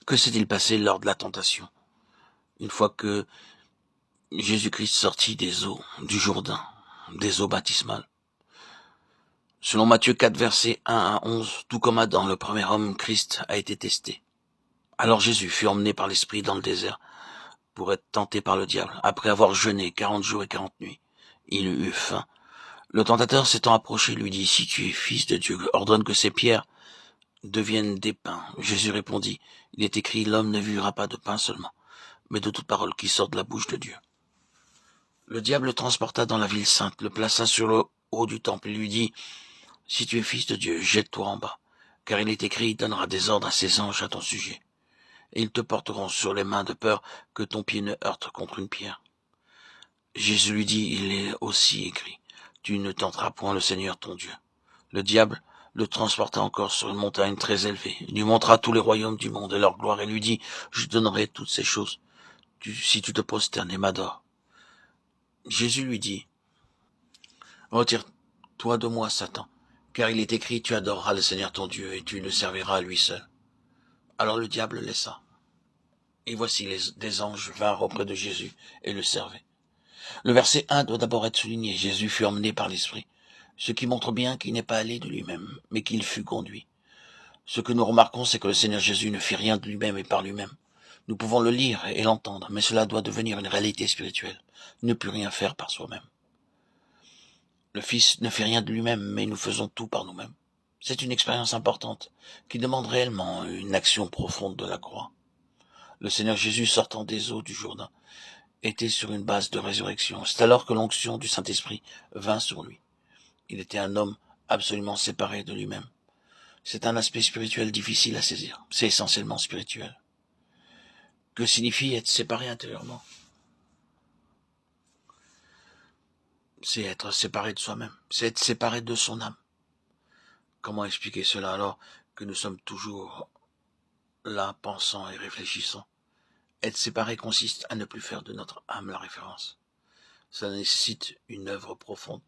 Que s'est-il passé lors de la tentation? Une fois que Jésus-Christ sortit des eaux du Jourdain, des eaux baptismales. Selon Matthieu 4, versets 1 à 11, tout comme Adam, le premier homme, Christ, a été testé. Alors Jésus fut emmené par l'Esprit dans le désert pour être tenté par le diable. Après avoir jeûné 40 jours et 40 nuits, il eut faim. Le tentateur s'étant approché lui dit, « Si tu es fils de Dieu, ordonne que ces pierres deviennent des pains. » Jésus répondit, « Il est écrit, l'homme ne vivra pas de pain seulement, mais de toute parole qui sort de la bouche de Dieu. » Le diable le transporta dans la ville sainte, le plaça sur le haut du temple et lui dit, « Si tu es fils de Dieu, jette-toi en bas, car il est écrit, il donnera des ordres à ses anges à ton sujet. Et ils te porteront sur les mains de peur que ton pied ne heurte contre une pierre. » Jésus lui dit, « Il est aussi écrit, tu ne tenteras point le Seigneur ton Dieu. » Le diable le transporta encore sur une montagne très élevée. Il lui montra tous les royaumes du monde et leur gloire et lui dit, « Je donnerai toutes ces choses, si tu te prosternes et m'adores. » Jésus lui dit, « Retire-toi de moi, Satan, car il est écrit, tu adoreras le Seigneur ton Dieu et tu le serviras à lui seul. » Alors le diable le laissa. Et voici des anges vinrent auprès de Jésus et le servaient. Le verset 1 doit d'abord être souligné. Jésus fut emmené par l'Esprit, ce qui montre bien qu'il n'est pas allé de lui-même, mais qu'il fut conduit. Ce que nous remarquons, c'est que le Seigneur Jésus ne fit rien de lui-même et par lui-même. Nous pouvons le lire et l'entendre, mais cela doit devenir une réalité spirituelle. Ne plus rien faire par soi-même. Le Fils ne fait rien de lui-même, mais nous faisons tout par nous-mêmes. C'est une expérience importante, qui demande réellement une action profonde de la croix. Le Seigneur Jésus, sortant des eaux du Jourdain, était sur une base de résurrection. C'est alors que l'onction du Saint-Esprit vint sur lui. Il était un homme absolument séparé de lui-même. C'est un aspect spirituel difficile à saisir. C'est essentiellement spirituel. Que signifie être séparé intérieurement? C'est être séparé de soi-même. C'est être séparé de son âme. Comment expliquer cela alors que nous sommes toujours là, pensant et réfléchissant? Être séparé consiste à ne plus faire de notre âme la référence. Ça nécessite une œuvre profonde,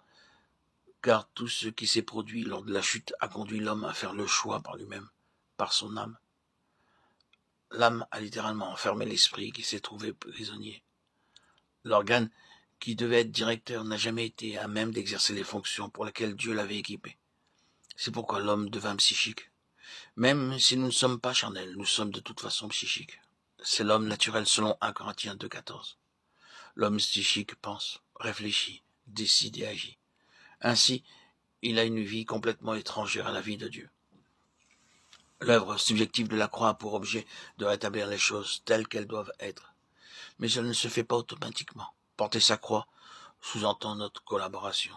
car tout ce qui s'est produit lors de la chute a conduit l'homme à faire le choix par lui-même, par son âme. L'âme a littéralement enfermé l'esprit qui s'est trouvé prisonnier. L'organe qui devait être directeur n'a jamais été à même d'exercer les fonctions pour lesquelles Dieu l'avait équipé. C'est pourquoi l'homme devint psychique. Même si nous ne sommes pas charnels, nous sommes de toute façon psychiques. C'est l'homme naturel selon 1 Corinthiens 2,14. L'homme psychique pense, réfléchit, décide et agit. Ainsi, il a une vie complètement étrangère à la vie de Dieu. L'œuvre subjective de la croix a pour objet de rétablir les choses telles qu'elles doivent être. Mais cela ne se fait pas automatiquement. Porter sa croix sous-entend notre collaboration.